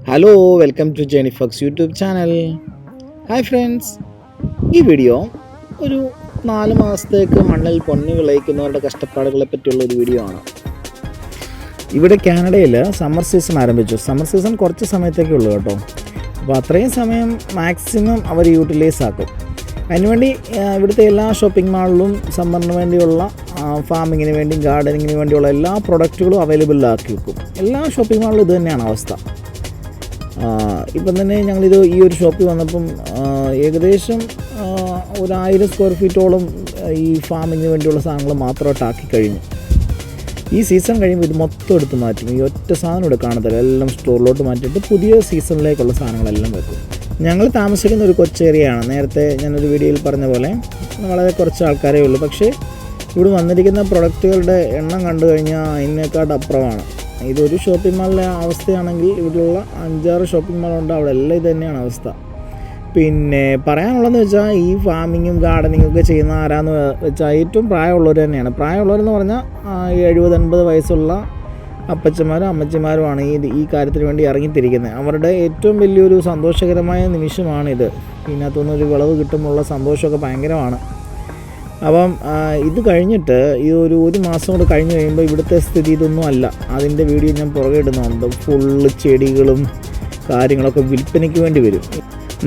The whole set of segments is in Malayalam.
ഹലോ, വെൽക്കം ടു ജെനിഫക്സ് യൂട്യൂബ് ചാനൽ. ഹായ് ഫ്രണ്ട്സ്, ഈ വീഡിയോ ഒരു 4 മാസത്തേക്ക് മണ്ണിൽ പൊന്നി വിളയിക്കുന്നവരുടെ കഷ്ടപ്പാടുകളെ പറ്റിയുള്ള ഒരു വീഡിയോ ആണ്. ഇവിടെ കാനഡയിൽ സമ്മർ സീസൺ ആരംഭിച്ചു. സമ്മർ സീസൺ കുറച്ച് സമയത്തേക്കേ ഉള്ളൂ കേട്ടോ. അപ്പോൾ അത്രയും സമയം മാക്സിമം അവർ യൂട്ടിലൈസ് ആക്കും. അതിനുവേണ്ടി ഇവിടുത്തെ എല്ലാ ഷോപ്പിംഗ് മാളിലും സമ്മറിന് വേണ്ടിയുള്ള ഫാമിങ്ങിന് വേണ്ടി ഗാർഡനിങ്ങിന് വേണ്ടിയുള്ള എല്ലാ പ്രൊഡക്റ്റുകളും അവൈലബിൾ ആക്കി വെക്കും. എല്ലാ ഷോപ്പിംഗ് മാളിലും ഇത് തന്നെയാണ് അവസ്ഥ. ഇപ്പം തന്നെ ഞങ്ങളിത് ഈ ഒരു ഷോപ്പിൽ വന്നപ്പം ഏകദേശം 1000 സ്ക്വയർ ഫീറ്റോളം ഈ ഫാമിങ്ങിന് വേണ്ടിയുള്ള സാധനങ്ങൾ മാത്രമായിട്ട് ആക്കി കഴിഞ്ഞു. ഈ സീസൺ കഴിയുമ്പോൾ ഇത് മൊത്തം എടുത്ത് മാറ്റും. ഈ ഒറ്റ സാധനം ഇവിടെ കാണത്തില്ല, എല്ലാം സ്റ്റോറിലോട്ട് മാറ്റിയിട്ട് പുതിയ സീസണിലേക്കുള്ള സാധനങ്ങളെല്ലാം വെക്കും. ഞങ്ങൾ താമസിക്കുന്ന ഒരു കൊച്ചേരിയയാണ്. നേരത്തെ ഞാനൊരു വീഡിയോയിൽ പറഞ്ഞ പോലെ വളരെ കുറച്ച് ആൾക്കാരേ ഉള്ളൂ. പക്ഷേ ഇവിടെ വന്നിരിക്കുന്ന പ്രൊഡക്റ്റുകളുടെ എണ്ണം കണ്ടു കഴിഞ്ഞാൽ അതിനേക്കാട്ട് അപ്പുറമാണ്. ഇതൊരു ഷോപ്പിംഗ് മാളിലെ അവസ്ഥയാണെങ്കിൽ ഇവിടെയുള്ള 5-6 ഷോപ്പിംഗ് മാളുണ്ട്, അവിടെ എല്ലാം ഇത് തന്നെയാണ് അവസ്ഥ. പിന്നെ പറയാനുള്ളതെന്ന് വെച്ചാൽ ഈ ഫാമിങ്ങും ഗാർഡനിങ്ങും ഒക്കെ ചെയ്യുന്ന ആരാന്ന് വെച്ചാൽ ഏറ്റവും പ്രായമുള്ളവർ തന്നെയാണ്. പ്രായമുള്ളവരെന്ന് പറഞ്ഞാൽ 70-80 വയസ്സുള്ള അപ്പച്ചന്മാരും അമ്മച്ചിമാരുമാണ് ഈ കാര്യത്തിന് വേണ്ടി ഇറങ്ങിത്തിരിക്കുന്നത്. അവരുടെ ഏറ്റവും വലിയൊരു സന്തോഷകരമായ നിമിഷമാണിത്. ഇതിനകത്തുനിന്നൊരു വിളവ് കിട്ടുമ്പോഴുള്ള സന്തോഷമൊക്കെ ഭയങ്കരമാണ്. അപ്പം ഇത് കഴിഞ്ഞിട്ട് ഈ ഒരു മാസം കൂടെ കഴിഞ്ഞ് കഴിയുമ്പോൾ ഇവിടുത്തെ സ്ഥിതി ഇതൊന്നും അല്ല. അതിൻ്റെ വീഡിയോ ഞാൻ പുറകെ ഇടുന്നുണ്ട്. ഫുള്ള് ചെടികളും കാര്യങ്ങളൊക്കെ വിൽപ്പനയ്ക്ക് വേണ്ടി വരും.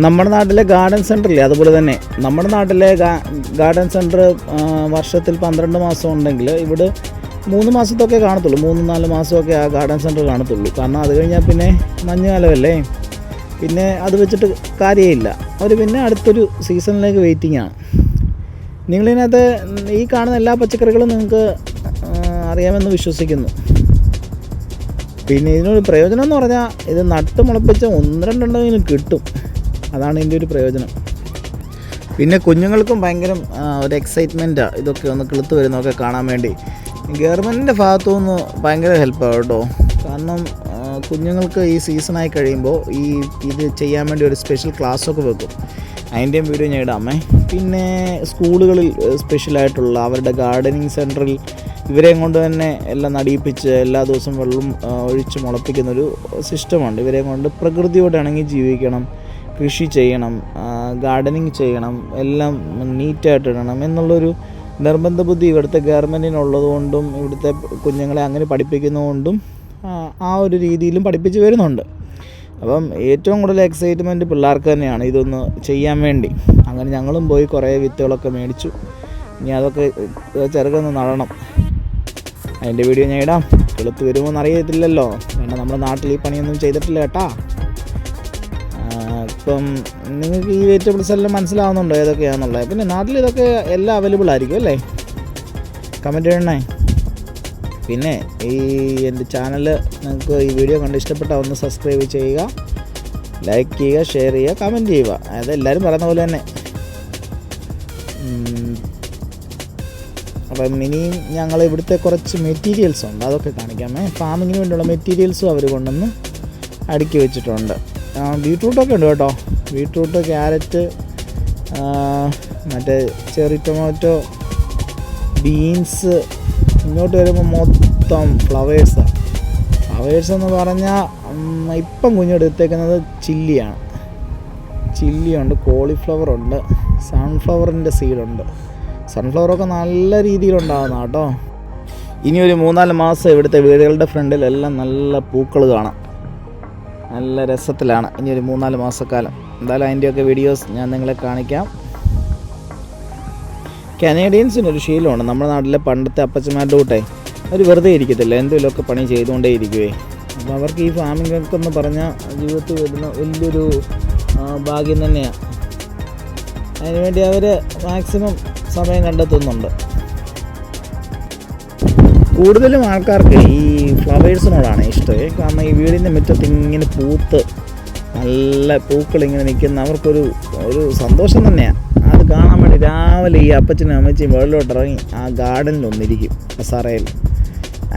നമ്മുടെ നാട്ടിലെ ഗാർഡൻ സെൻറ്ററില്ലേ, അതുപോലെ തന്നെ നമ്മുടെ നാട്ടിലെ ഗാർഡൻ സെൻറ്റർ വർഷത്തിൽ 12 മാസം ഉണ്ടെങ്കിൽ ഇവിടെ 3 മാസത്തൊക്കെ കാണത്തുള്ളൂ. 3-4 മാസമൊക്കെ ആ ഗാർഡൻ സെൻറ്റർ കാണത്തുള്ളൂ. കാരണം അത് കഴിഞ്ഞാൽ പിന്നെ മഞ്ഞുകാലമല്ലേ, പിന്നെ അത് വെച്ചിട്ട് കാര്യമില്ല. അവർ പിന്നെ അടുത്തൊരു സീസണിലേക്ക് വെയിറ്റിംഗാണ്. നിങ്ങളിതിനകത്ത് ഈ കാണുന്ന എല്ലാ പച്ചക്കറികളും നിങ്ങൾക്ക് അറിയാമെന്ന് വിശ്വസിക്കുന്നു. പിന്നെ ഇതിനൊരു പ്രയോജനം എന്ന് പറഞ്ഞാൽ ഇത് നട്ട് മുളപ്പിച്ച 1-2 കിട്ടും. അതാണ് ഇതിൻ്റെ ഒരു പ്രയോജനം. പിന്നെ കുഞ്ഞുങ്ങൾക്കും ഭയങ്കര ഒരു എക്സൈറ്റ്മെൻറ്റാണ് ഇതൊക്കെ ഒന്ന് കിളുത്ത് വരുന്നതൊക്കെ കാണാൻ വേണ്ടി. ഗവൺമെൻറ്റിൻ്റെ ഭാഗത്തുനിന്ന് ഭയങ്കര ഹെൽപ്പാണ് കേട്ടോ. കാരണം കുഞ്ഞുങ്ങൾക്ക് ഈ സീസണായി കഴിയുമ്പോൾ ഇത് ചെയ്യാൻ വേണ്ടി ഒരു സ്പെഷ്യൽ ക്ലാസ്സൊക്കെ വെക്കും. അതിൻ്റെയും വീഡിയോ ഞാൻ ഇടാമേ. പിന്നെ സ്കൂളുകളിൽ സ്പെഷ്യലായിട്ടുള്ള അവരുടെ ഗാർഡനിങ് സെൻറ്ററിൽ ഇവരെയും കൊണ്ട് തന്നെ എല്ലാം നടിയിപ്പിച്ച് എല്ലാ ദിവസവും വെള്ളം ഒഴിച്ച് മുളപ്പിക്കുന്നൊരു സിസ്റ്റമുണ്ട്. ഇവരെയും കൊണ്ട് പ്രകൃതിയോട് ഇണങ്ങി ജീവിക്കണം, കൃഷി ചെയ്യണം, ഗാർഡനിങ് ചെയ്യണം, എല്ലാം നീറ്റായിട്ട് ഇടണം എന്നുള്ളൊരു നിർബന്ധ ബുദ്ധി ഇവിടുത്തെ ഗവൺമെൻറ്റിനുള്ളതുകൊണ്ടും ഇവിടുത്തെ കുഞ്ഞുങ്ങളെ അങ്ങനെ പഠിപ്പിക്കുന്നതുകൊണ്ടും ആ ഒരു രീതിയിലും പഠിപ്പിച്ച് വരുന്നുണ്ട്. അപ്പം ഏറ്റവും കൂടുതൽ എക്സൈറ്റ്മെൻറ്റ് പിള്ളേർക്ക് തന്നെയാണ് ഇതൊന്ന് ചെയ്യാൻ വേണ്ടി. അങ്ങനെ ഞങ്ങളും പോയി കുറേ വിത്തുകളൊക്കെ മേടിച്ചു. ഇനി അതൊക്കെ ചെറുതൊന്ന് നടണം. അതിൻ്റെ വീഡിയോ ഞാൻ ഇടാം. കിളുത്ത് വരുമോ എന്നറിയത്തില്ലല്ലോ. കാരണം നമ്മുടെ നാട്ടിൽ ഈ പണിയൊന്നും ചെയ്തിട്ടില്ല കേട്ടാ. ഇപ്പം നിങ്ങൾക്ക് ഈ വെജിറ്റബിൾസ് എല്ലാം മനസ്സിലാവുന്നുണ്ടോ ഏതൊക്കെയാണെന്നുള്ളത്? പിന്നെ നാട്ടിൽ ഇതൊക്കെ എല്ലാം അവൈലബിൾ ആയിരിക്കും അല്ലേ? കമൻറ്റ് ചെയ്യണേ. പിന്നെ എൻ്റെ ചാനൽ നിങ്ങൾക്ക് ഈ വീഡിയോ കണ്ട് ഇഷ്ടപ്പെട്ടാൽ ഒന്ന് സബ്സ്ക്രൈബ് ചെയ്യുക, ലൈക്ക് ചെയ്യുക, ഷെയർ ചെയ്യുക, കമൻറ്റ് ചെയ്യുക. അതെല്ലാവരും പറയുന്ന പോലെ തന്നെ. അപ്പം ഇനിയും ഞങ്ങൾ ഇവിടുത്തെ കുറച്ച് മെറ്റീരിയൽസ് ഉണ്ട്, അതൊക്കെ കാണിക്കാമേ. ഫാമിങ്ങിന് വേണ്ടിയുള്ള മെറ്റീരിയൽസും അവർ കൊണ്ടുവന്ന് അടുക്കി വെച്ചിട്ടുണ്ട്. ബീട്രൂട്ടൊക്കെ ഉണ്ട് കേട്ടോ. ബീട്രൂട്ട്, ക്യാരറ്റ്, മറ്റേ ചെറി ടൊമാറ്റോ, ബീൻസ്. ഇങ്ങോട്ട് വരുമ്പോൾ മൊത്തം ഫ്ലവേഴ്സാണ്. ഫ്ലവേഴ്സ് എന്ന് പറഞ്ഞാൽ ഇപ്പം കുഞ്ഞെടുത്തേക്കുന്നത് ചില്ലിയാണ്. ചില്ലിയുണ്ട്, കോളിഫ്ലവറുണ്ട്, സൺഫ്ലവറിൻ്റെ സീഡുണ്ട്. സൺഫ്ലവറൊക്കെ നല്ല രീതിയിലുണ്ടാകുന്ന കേട്ടോ. ഇനി ഒരു 3-4 മാസം ഇവിടുത്തെ വീടുകളുടെ ഫ്രണ്ടിലെല്ലാം നല്ല പൂക്കൾ കാണാം. നല്ല രസത്തിലാണ് ഇനി ഒരു 3-4 മാസക്കാലം. എന്തായാലും അതിൻ്റെയൊക്കെ വീഡിയോസ് ഞാൻ നിങ്ങളെ കാണിക്കാം. കനേഡിയൻസിനൊരു ശീലമാണ്. നമ്മുടെ നാട്ടിലെ പണ്ടത്തെ അപ്പച്ചന്മാരുടെ കൂട്ടെ അവർ വെറുതെ ഇരിക്കത്തില്ല, എന്തെങ്കിലുമൊക്കെ പണി ചെയ്തുകൊണ്ടേ ഇരിക്കുവേ. അപ്പോൾ അവർക്ക് ഈ ഫാമിംഗ് ഒക്കെ എന്ന് പറഞ്ഞാൽ ജീവിതത്തിൽ വരുന്ന വലിയൊരു ഭാഗ്യം തന്നെയാണ്. അതിനുവേണ്ടി അവർ മാക്സിമം സമയം കണ്ടെത്തുന്നുണ്ട്. കൂടുതലും ആൾക്കാർക്ക് ഈ ഫ്ലവേഴ്സിനോടാണ് ഇഷ്ടം. കാരണം ഈ വീടിൻ്റെ മുറ്റത്ത് ഇങ്ങനെ പൂത്ത് നല്ല പൂക്കളിങ്ങനെ നിൽക്കുന്ന അവർക്കൊരു സന്തോഷം തന്നെയാണ്. അത് കാണാൻ വേണ്ടി രാവിലെ ഈ അപ്പച്ചനും അമ്മച്ചിയും വെള്ളത്തിലോട്ട് ഇറങ്ങി ആ ഗാർഡനിലൊന്നിരിക്കും കസാരയിൽ.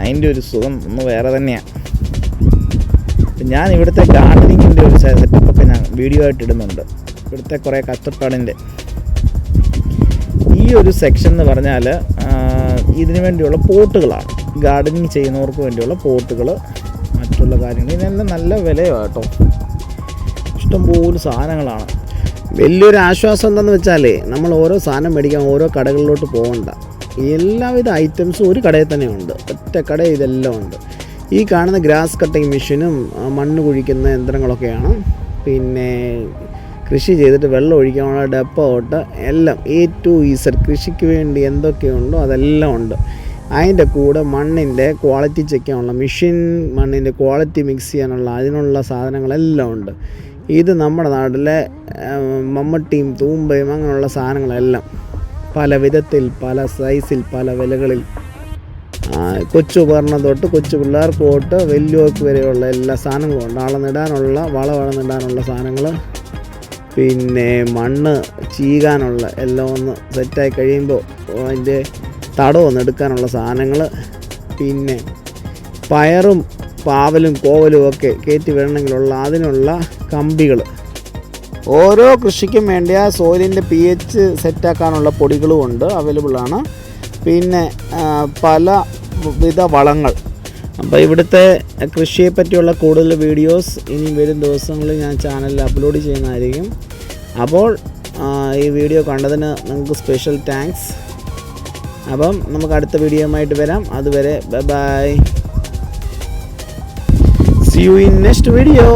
അതിൻ്റെ ഒരു സുഖം ഒന്ന് വേറെ തന്നെയാണ്. ഞാൻ ഇവിടുത്തെ ഗാർഡനിങ്ങിൻ്റെ ഒരു സെറ്റപ്പൊക്കെ ഞാൻ വീഡിയോ ആയിട്ട് ഇടുന്നുണ്ട്. ഇവിടുത്തെ കുറേ കഷ്ടപ്പാടിൻ്റെ ഈ ഒരു സെക്ഷൻ എന്ന് പറഞ്ഞാൽ ഇതിനു വേണ്ടിയുള്ള പോട്ടുകളാണ്. ഗാർഡനിങ് ചെയ്യുന്നവർക്ക് വേണ്ടിയുള്ള പോട്ടുകൾ, മറ്റുള്ള കാര്യങ്ങൾ ഇതിനെല്ലാം നല്ല വിലയാണ് കേട്ടോ. ഇഷ്ടംപോലെ സാധനങ്ങളാണ്. വലിയൊരു ആശ്വാസം എന്താണെന്ന് വെച്ചാൽ നമ്മൾ ഓരോ സാധനം മേടിക്കാൻ ഓരോ കടകളിലോട്ട് പോകണ്ട. എല്ലാവിധ ഐറ്റംസും ഒരു കടയിൽ തന്നെ ഉണ്ട്. ഒറ്റ കടയിൽ ഇതെല്ലാം ഉണ്ട്. ഈ കാണുന്ന ഗ്രാസ് കട്ടിങ് മെഷീനും മണ്ണ് കുഴിക്കുന്ന യന്ത്രങ്ങളൊക്കെയാണ്. പിന്നെ കൃഷി ചെയ്തിട്ട് വെള്ളം ഒഴിക്കാനുള്ള ഡപ്പ തൊട്ട് എല്ലാം A to Z കൃഷിക്ക് വേണ്ടി എന്തൊക്കെയുണ്ടോ അതെല്ലാം ഉണ്ട്. അതിൻ്റെ കൂടെ മണ്ണിൻ്റെ ക്വാളിറ്റി ചെക്ക് ചെയ്യാനുള്ള മെഷീൻ, മണ്ണിൻ്റെ ക്വാളിറ്റി മിക്സ് ചെയ്യാനുള്ള അതിനുള്ള സാധനങ്ങളെല്ലാം ഉണ്ട്. ഇത് നമ്മുടെ നാട്ടിലെ മമ്മട്ടിയും തൂമ്പയും അങ്ങനെയുള്ള സാധനങ്ങളെല്ലാം പല വിധത്തിൽ, പല സൈസിൽ, പല വിലകളിൽ, കൊച്ചു ഉപകരണം തൊട്ട് കൊച്ചു പിള്ളേർക്ക് തൊട്ട് വലിയവർക്ക് വരെയുള്ള എല്ലാ സാധനങ്ങളും ഉണ്ട്. അളന്നിടാനുള്ള വളമിടാനുള്ള സാധനങ്ങൾ, പിന്നെ മണ്ണ് ചീകാനുള്ള എല്ലാം ഒന്ന് സെറ്റായി കഴിയുമ്പോൾ അതിൻ്റെ തടമൊന്ന് എടുക്കാനുള്ള സാധനങ്ങൾ, പിന്നെ പയറും പാവലും കോവലും ഒക്കെ കയറ്റി വരണമെങ്കിലുള്ള അതിനുള്ള കമ്പികൾ, ഓരോ കൃഷിക്കും വേണ്ടിയ സോയിലിൻ്റെ pH സെറ്റാക്കാനുള്ള പൊടികളും ഉണ്ട്, അവൈലബിളാണ്. പിന്നെ പല വിധ വളങ്ങൾ. അപ്പോൾ ഇവിടുത്തെ കൃഷിയെ പറ്റിയുള്ള കൂടുതൽ വീഡിയോസ് ഇനി വരും ദിവസങ്ങളിൽ ഞാൻ ചാനലിൽ അപ്ലോഡ് ചെയ്യുന്നതായിരിക്കും. അപ്പോൾ ഈ വീഡിയോ കണ്ടതിന് നിങ്ങൾക്ക് സ്പെഷ്യൽ താങ്ക്സ്. അപ്പം നമുക്ക് അടുത്ത വീഡിയോയുമായിട്ട് വരാം. അതുവരെ bye bye. See you in next video.